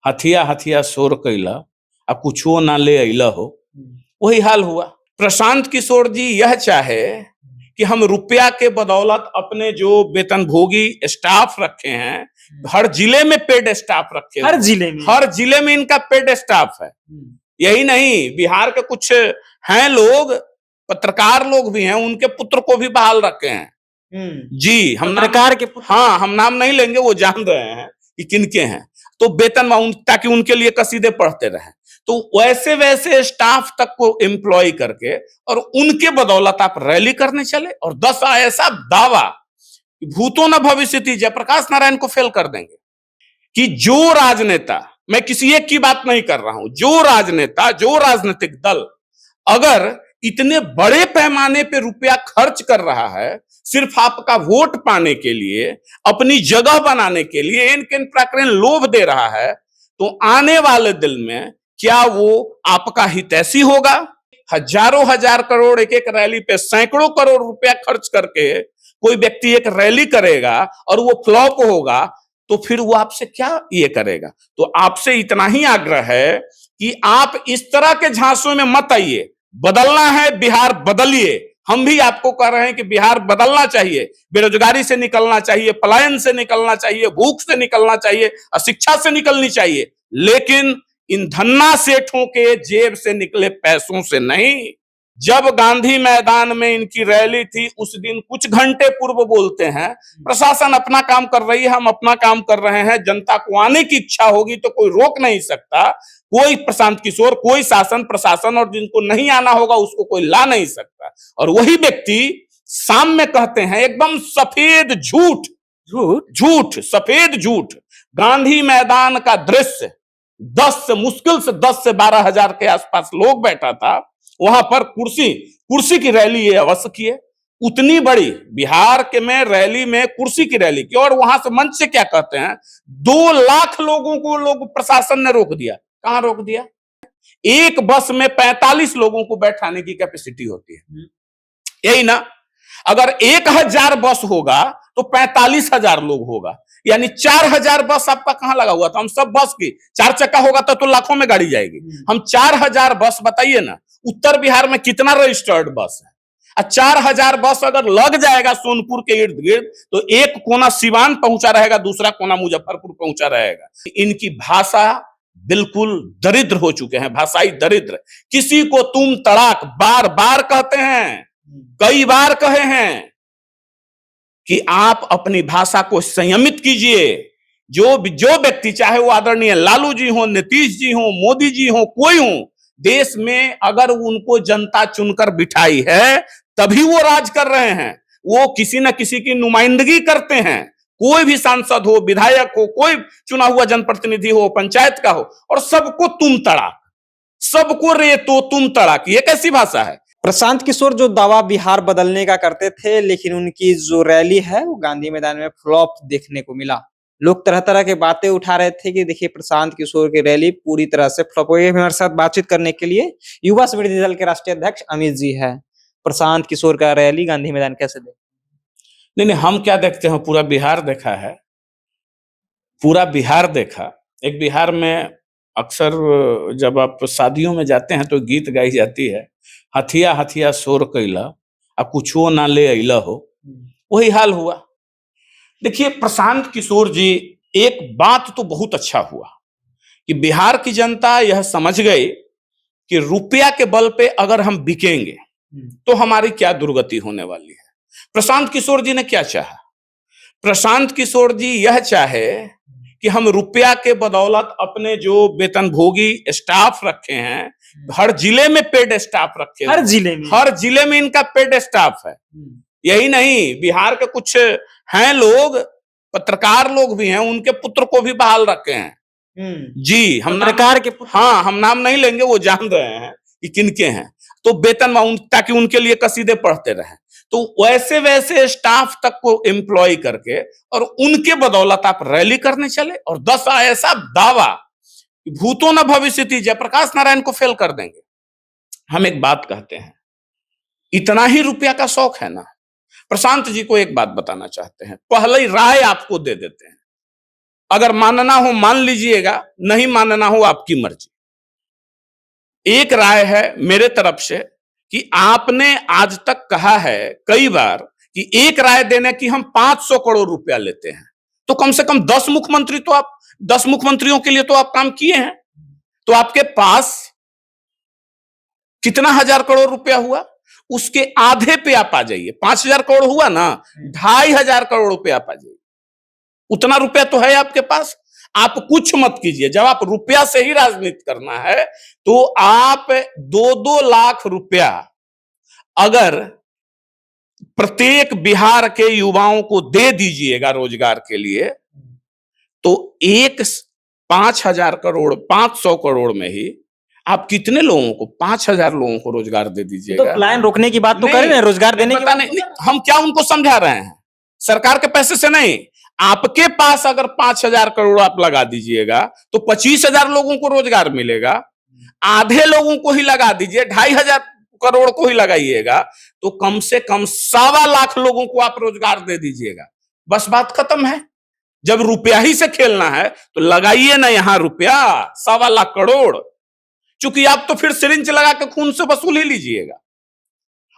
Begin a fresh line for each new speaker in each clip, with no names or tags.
हथिया हथिया शोर कैला आ कुछो ना ले अइला हो, वही हाल हुआ। प्रशांत किशोर जी यह चाहे कि हम रुपया के बदौलत अपने जो वेतनभोगी स्टाफ रखे हैं, हर जिले में पेड स्टाफ रखे
हर
जिले में इनका पेड स्टाफ है। यही नहीं, बिहार के कुछ हैं लोग, पत्रकार लोग भी हैं, उनके पुत्र को भी बहाल रखे हैं। जी, हम
पत्रकार के
हाँ, हम नाम नहीं लेंगे, वो जान रहे हैं कि किनके हैं। तो वेतन ताकि उनके लिए कसीदे पढ़ते रहे, तो वैसे वैसे स्टाफ तक को एम्प्लॉय करके और उनके बदौलत आप रैली करने चले और 10 ऐसा दावा, भूतो न भविष्यति, जयप्रकाश नारायण को फेल कर देंगे कि जो राजनेता, मैं किसी एक की बात नहीं कर रहा हूं, जो राजनेता, जो राजनीतिक दल अगर इतने बड़े पैमाने पे रुपया खर्च कर रहा है सिर्फ आपका वोट पाने के लिए, अपनी जगह बनाने के लिए, इनके प्रकार लोभ दे रहा है, तो आने वाले दिन में क्या वो आपका हितैषी होगा? हजारों हजार करोड़ एक एक रैली पे, सैकड़ों करोड़ रुपया खर्च करके कोई व्यक्ति एक रैली करेगा और वो फ्लॉप होगा, तो फिर वो आपसे क्या ये करेगा? तो आपसे इतना ही आग्रह है कि आप इस तरह के झांसों में मत आइए। बदलना है बिहार, बदलिए। हम भी आपको कह रहे हैं कि बिहार बदलना चाहिए, बेरोजगारी से निकलना चाहिए, पलायन से निकलना चाहिए, भूख से निकलना चाहिए, अशिक्षा से निकलनी चाहिए, लेकिन इन धन्ना सेठों के जेब से निकले पैसों से नहीं। जब गांधी मैदान में इनकी रैली थी उस दिन कुछ घंटे पूर्व बोलते हैं, प्रशासन अपना काम कर रही है, हम अपना काम कर रहे हैं, जनता को आने की इच्छा होगी तो कोई रोक नहीं सकता, कोई प्रशांत किशोर, कोई शासन प्रशासन, और जिनको नहीं आना होगा उसको कोई ला नहीं सकता। और वही व्यक्ति शाम में कहते हैं एकदम सफेद झूठ, झूठ सफेद झूठ, गांधी मैदान का दृश्य, 10 से मुश्किल से 10 से 12 हजार के आसपास लोग बैठा था वहां पर, कुर्सी की रैली ये अवश्य की है, उतनी बड़ी बिहार के में रैली में कुर्सी की रैली की, और वहां से मंच से क्या कहते हैं 2 लाख लोगों को लोग प्रशासन ने रोक दिया। कहां रोक दिया? एक बस में 45 लोगों को बैठाने की कैपेसिटी होती है, यही ना? अगर 1000 बस होगा तो 45,000 लोग होगा, यानी 4000 बस आपका कहां लगा हुआ था? हम सब बस की 4 चक्का होगा तो लाखों में गाड़ी जाएगी। हम 4000 बस, बताइए ना उत्तर बिहार में कितना रजिस्टर्ड बस है? 4000 बस अगर लग जाएगा सोनपुर के इर्द गिर्द, तो एक कोना सिवान पहुंचा रहेगा, दूसरा कोना मुजफ्फरपुर पहुंचा रहेगा। इनकी भाषा बिल्कुल दरिद्र हो चुके हैं, भाषाई दरिद्र। किसी को तुम तड़ाक बार बार कहते हैं, कई बार कहे हैं कि आप अपनी भाषा को संयमित कीजिए। जो व्यक्ति, चाहे वो आदरणीय लालू जी हो, नीतीश जी हो, मोदी जी हो, कोई हो, देश में अगर उनको जनता चुनकर बिठाई है तभी वो राज कर रहे हैं। वो किसी न किसी की नुमाइंदगी करते हैं, कोई भी सांसद हो, विधायक हो, कोई चुना हुआ जनप्रतिनिधि हो, पंचायत का हो, और सबको तुम तड़ाक, सबको रे तो तुम तड़ाक, ये कैसी भाषा है?
प्रशांत किशोर जो दावा बिहार बदलने का करते थे, लेकिन उनकी जो रैली है वो गांधी मैदान में फ्लॉप देखने को मिला। लोग तरह तरह के बातें उठा रहे थे कि देखिए प्रशांत किशोर की रैली पूरी तरह से फ्लॉप हुई है। हमारे साथ बातचीत करने के लिए युवा समृद्धि दल के राष्ट्रीय अध्यक्ष अमित जी है। प्रशांत किशोर का रैली गांधी मैदान कैसे देखते?
नहीं, हम क्या देखते हैं, पूरा बिहार देखा है, पूरा बिहार देखा। एक बिहार में अक्सर जब आप शादियों में जाते हैं तो गीत गाई जाती है, हथिया हथिया शोर कैला आ कुछो ना ले अइला हो, वही हाल हुआ। देखिए प्रशांत किशोर जी, एक बात तो बहुत अच्छा हुआ कि बिहार की जनता यह समझ गई कि रुपया के बल पे अगर हम बिकेंगे तो हमारी क्या दुर्गति होने वाली है। प्रशांत किशोर जी ने क्या चाहा? प्रशांत किशोर जी यह चाहे कि हम रुपया के बदौलत अपने जो वेतनभोगी स्टाफ रखे हैं, हर जिले में पेड स्टाफ रखे,
हर
जिले में इनका पेड स्टाफ है। यही नहीं, बिहार के कुछ हैं लोग, पत्रकार लोग भी हैं, उनके पुत्र को भी बहाल रखे हैं। जी, हम
पत्रकार के
हाँ, हम नाम नहीं लेंगे, वो जान रहे हैं कि किनके हैं। तो वेतन ताकि उनके लिए कसीदे पढ़ते रहे, तो वैसे वैसे स्टाफ तक को एम्प्लॉय करके और उनके बदौलत आप रैली करने चले और 10 ऐसा दावा, भूतो न भविष्यति, जयप्रकाश नारायण को फेल कर देंगे। हम एक बात कहते हैं, इतना ही रुपया का शौक है ना, प्रशांत जी को एक बात बताना चाहते हैं, पहले राय आपको दे देते हैं। अगर मानना हो मान लीजिएगा, नहीं मानना हो आपकी मर्जी। एक राय है मेरे तरफ से कि आपने आज तक कहा है कई बार कि एक राय देने की हम 500 करोड़ रुपया लेते हैं, तो कम से कम 10 मुख्यमंत्रियों के लिए तो आप काम किए हैं। तो आपके पास कितना हजार करोड़ रुपया हुआ, उसके आधे पे आप आ जाइए। 5,000 करोड़ हुआ ना, 2,500 करोड़ रुपया आप आ जाइए। उतना रुपया तो है आपके पास। आप कुछ मत कीजिए, जब आप रुपया से ही राजनीति करना है तो आप 2-2 लाख रुपया अगर प्रत्येक बिहार के युवाओं को दे दीजिएगा रोजगार के लिए, तो 5,000 करोड़ 500 करोड़ में ही आप कितने लोगों को, 5,000 लोगों को रोजगार दे दीजिएगा।
तो पलायन रोकने की बात तो कर रहे हैं, रोजगार देने की बात
नहीं, हम क्या उनको समझा रहे हैं? सरकार के पैसे से नहीं, आपके पास अगर 5,000 करोड़ आप लगा दीजिएगा तो 25,000 लोगों को रोजगार मिलेगा। आधे लोगों को ही लगा दीजिए, 2,500 करोड़ को ही लगाइएगा, तो कम से कम 1.25 लाख लोगों को आप रोजगार दे दीजिएगा। बस बात खत्म है। जब रुपया ही से खेलना है तो लगाइए ना यहां रुपया 1.25 लाख करोड़, क्योंकि आप तो फिर सिरिंज लगा के खून से वसूल ही लीजिएगा।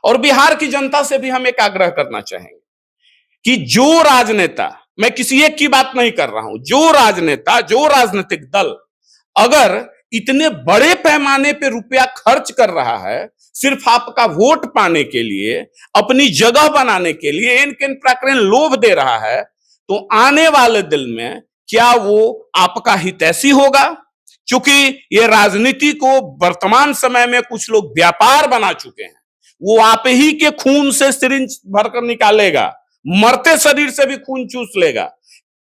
और बिहार की जनता से भी हम एक आग्रह करना चाहेंगे कि जो राजनेता, मैं किसी एक की बात नहीं कर रहा हूं, जो राजनेता, जो राजनीतिक दल अगर इतने बड़े पैमाने पे रुपया खर्च कर रहा है सिर्फ आपका वोट पाने के लिए, अपनी जगह बनाने के लिए, इनके प्रकार लोभ दे रहा है, तो आने वाले दिन में क्या वो आपका हितैषी होगा? क्योंकि ये राजनीति को वर्तमान समय में कुछ लोग व्यापार बना चुके हैं। वो आप ही के खून से सिरिंज भरकर निकालेगा, मरते शरीर से भी खून चूस लेगा,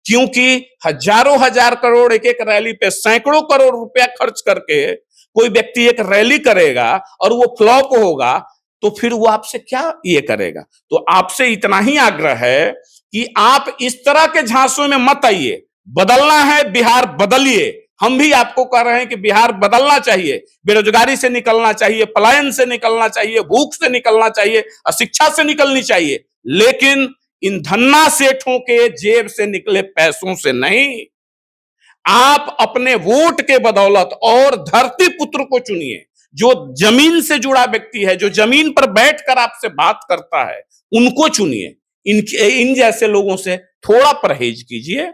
क्योंकि हजारों हजार करोड़ एक एक रैली पे सैकड़ों करोड़ रुपया खर्च करके कोई व्यक्ति एक रैली करेगा और वो फ्लॉप होगा, तो फिर वो आपसे क्या ये करेगा? तो आपसे इतना ही आग्रह है कि आप इस तरह के झांसों में मत आइए। बदलना है बिहार, बदलिए। हम भी आपको कह रहे हैं कि बिहार बदलना चाहिए, बेरोजगारी से निकलना चाहिए, पलायन से निकलना चाहिए, भूख से निकलना चाहिए, अशिक्षा से निकलनी चाहिए, लेकिन इन धन्ना सेठों के जेब से निकले पैसों से नहीं। आप अपने वोट के बदौलत और धरती पुत्र को चुनिए, जो जमीन से जुड़ा व्यक्ति है, जो जमीन पर बैठकर आपसे बात करता है, उनको चुनिए। इन जैसे लोगों से थोड़ा परहेज कीजिए,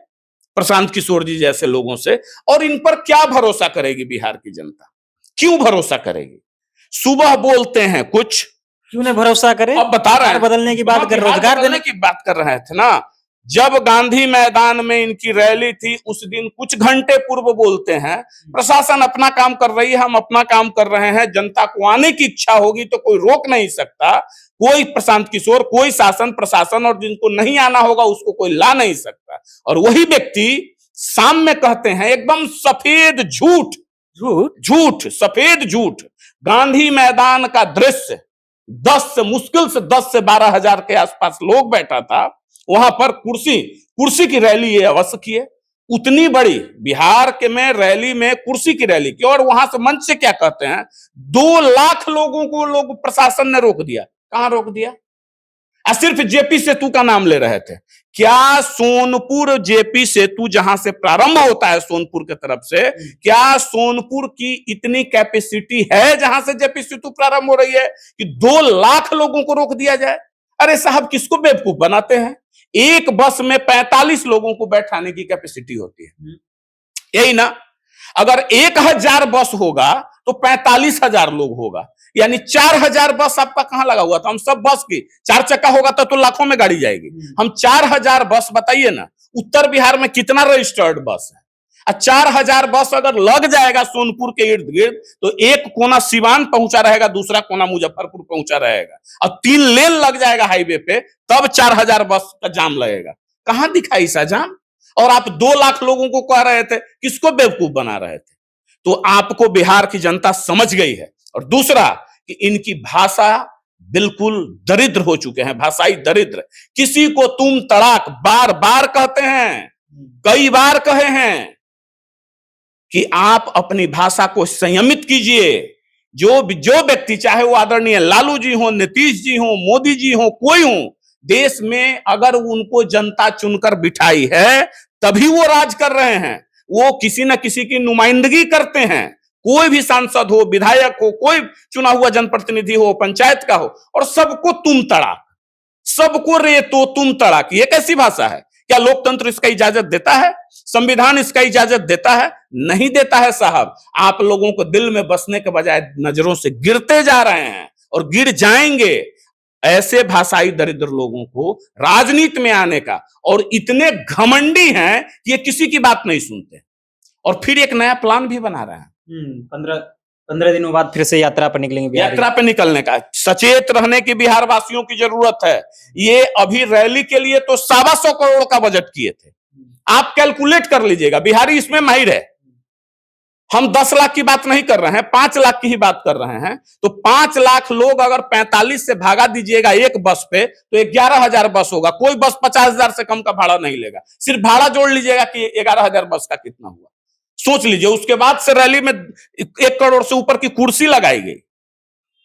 प्रशांत किशोर जी जैसे लोगों से। और इन पर क्या भरोसा करेगी बिहार की जनता? क्यों भरोसा करेगी? सुबह बोलते हैं कुछ,
क्यों नहीं भरोसा करे?
अब बता रहे हैं,
बदलने की बात कर, रोजगार देने
की बात कर रहे थे ना। जब गांधी मैदान में इनकी रैली थी उस दिन कुछ घंटे पूर्व बोलते हैं प्रशासन अपना काम कर रही है, हम अपना काम कर रहे हैं, जनता को आने की इच्छा होगी तो कोई रोक नहीं सकता, कोई प्रशांत किशोर, कोई शासन प्रशासन, और जिनको नहीं आना होगा उसको कोई ला नहीं सकता। और वही व्यक्ति शाम में कहते हैं एकदम सफेद झूठ, झूठ सफेद झूठ, गांधी मैदान का दृश्य, 10 से 12 हजार के आसपास लोग बैठा था वहां पर, कुर्सी की रैली ये अवश्य की है। उतनी बड़ी बिहार के में रैली में कुर्सी की रैली की, और वहां से मंच से क्या कहते हैं 2 लाख लोगों को लोग प्रशासन ने रोक दिया। कहां रोक दिया? सिर्फ जेपी सेतु का नाम ले रहे थे। क्या सोनपुर जेपी सेतु जहां से प्रारंभ होता है सोनपुर की तरफ से, क्या सोनपुर की इतनी कैपेसिटी है जहां से जेपी सेतु प्रारंभ हो रही है कि 2 लाख लोगों को रोक दिया जाए? अरे साहब, किसको बेवकूफ बनाते हैं? एक बस में 45 लोगों को बैठाने की कैपेसिटी होती है, यही ना? अगर 1,000 बस होगा तो 45,000 लोग होगा, यानी 4,000 बस आपका कहां लगा हुआ था? हम सब बस की 4 चक्का होगा तो लाखों में गाड़ी जाएगी। हम 4,000 बस, बताइए ना उत्तर बिहार में कितना रजिस्टर्ड बस है? 4,000 बस अगर लग जाएगा सोनपुर के इर्द गिर्द तो एक कोना सिवान पहुंचा रहेगा, दूसरा कोना मुजफ्फरपुर पहुंचा रहेगा, और 3 लेन लग जाएगा हाईवे पे, तब 4,000 बस का जाम लगेगा। कहां दिखाई सा जाम? और आप 2 लाख लोगों को कह रहे थे, किसको बेवकूफ बना रहे थे? तो आपको बिहार की जनता समझ गई है। और दूसरा कि इनकी भाषा बिल्कुल दरिद्र हो चुके हैं, भाषाई दरिद्र। किसी को तुम तड़ाक बार बार कहते हैं, कई बार कहे हैं कि आप अपनी भाषा को संयमित कीजिए। जो व्यक्ति, चाहे वो आदरणीय लालू जी हो, नीतीश जी हो, मोदी जी हो, कोई हो, देश में अगर उनको जनता चुनकर बिठाई है तभी वो राज कर रहे हैं। वो किसी न किसी की नुमाइंदगी करते हैं, कोई भी सांसद हो, विधायक हो, कोई चुना हुआ जनप्रतिनिधि हो, पंचायत का हो, और सबको तुम तड़ाक, सबको रे तो तुम तड़ाक। ये कैसी भाषा है? क्या लोकतंत्र इसका इजाजत देता है? संविधान इसका इजाजत देता है? नहीं देता है साहब। आप लोगों को दिल में बसने के बजाय नजरों से गिरते जा रहे हैं और गिर जाएंगे। ऐसे भाषाई दरिद्र लोगों को राजनीति में आने का, और इतने घमंडी हैं कि ये किसी की बात नहीं सुनते, और फिर एक नया प्लान भी बना रहे हैं।
15 दिनों बाद फिर से यात्रा पर निकलेंगे बिहारी।
यात्रा पे निकलने का सचेत रहने की बिहार वासियों की जरूरत है। ये अभी रैली के लिए तो 125 करोड़ का बजट किए थे। आप कैलकुलेट कर लीजिएगा, बिहारी इसमें माहिर है। हम 10 लाख की बात नहीं कर रहे हैं, 5 लाख की ही बात कर रहे हैं। तो 5 लाख लोग अगर 45 से भागा दीजिएगा एक बस पे, तो 11,000 बस होगा। कोई बस 50,000 से कम का भाड़ा नहीं लेगा। सिर्फ भाड़ा जोड़ लीजिएगा कि 11,000 बस का कितना हुआ, सोच लीजिए। उसके बाद से रैली में 1 करोड़ से ऊपर की कुर्सी लगाई गई,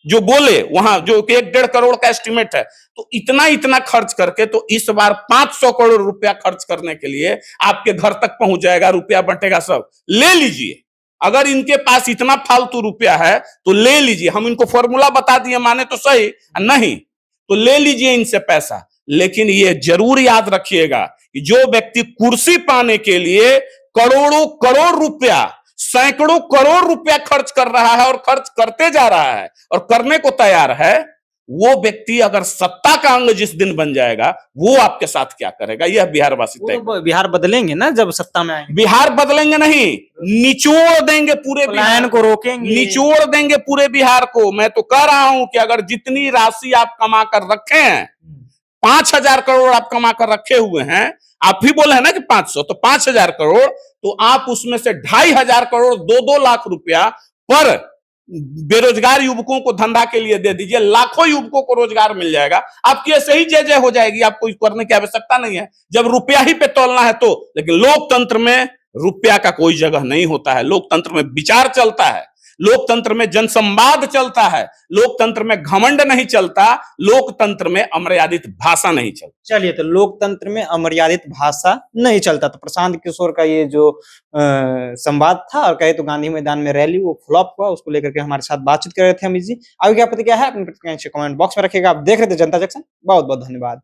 जो बोले वहां, जो 1-1.5 करोड़ का एस्टिमेट है। तो इतना खर्च करके, तो इस बार 500 करोड़ रुपया खर्च करने के लिए आपके घर तक पहुंच जाएगा, रुपया बंटेगा, सब ले लीजिए। अगर इनके पास इतना फालतू रुपया है तो ले लीजिए। हम इनको फॉर्मूला बता दिए, माने तो सही, नहीं तो ले लीजिए इनसे पैसा। लेकिन ये जरूर याद रखिएगा कि जो व्यक्ति कुर्सी पाने के लिए करोड़ों करोड़ रुपया, सैकड़ों करोड़ रुपया खर्च कर रहा है और खर्च करते जा रहा है और करने को तैयार है, वो व्यक्ति अगर सत्ता का अंग जिस दिन बन जाएगा, वो आपके साथ क्या करेगा, यह बिहारवासी तय।
बिहार बदलेंगे ना जब सत्ता में आएंगे।
बिहार बदलेंगे नहीं, निचोड़ देंगे पूरे
पलायन को रोकेंगे,
निचोड़ देंगे पूरे बिहार को। मैं तो कह रहा हूं कि अगर जितनी राशि आप कमा कर रखे हैं, 5,000 करोड़ आप कमा कर रखे हुए हैं, आप भी बोले हैं ना कि 500, तो 5,000 करोड़, तो आप उसमें से 2,500 करोड़ 2-2 लाख रुपया पर बेरोजगार युवकों को धंधा के लिए दे दीजिए। लाखों युवकों को रोजगार मिल जाएगा। आपकी ऐसे ही जय जय हो जाएगी, आपको करने की आवश्यकता नहीं है जब रुपया ही पे तोलना है तो। लेकिन लोकतंत्र में रुपया का कोई जगह नहीं होता है। लोकतंत्र में विचार चलता है, लोकतंत्र में जनसंवाद चलता है, लोकतंत्र में घमंड नहीं चलता, लोकतंत्र में अमर्यादित भाषा नहीं चलती।
चलिए, तो लोकतंत्र में अमर्यादित भाषा नहीं चलता। तो प्रशांत किशोर का ये जो संवाद था, और कहे तो गांधी मैदान में रैली, वो फ्लॉप हुआ, उसको लेकर के हमारे साथ बातचीत कर रहे थे अमित जी। आगे क्या प्रतिक्रिया है अपनी प्रतिक्रिया कमेंट बॉक्स में रखिएगा। आप देख रहे थे जनता जंक्शन। बहुत बहुत धन्यवाद।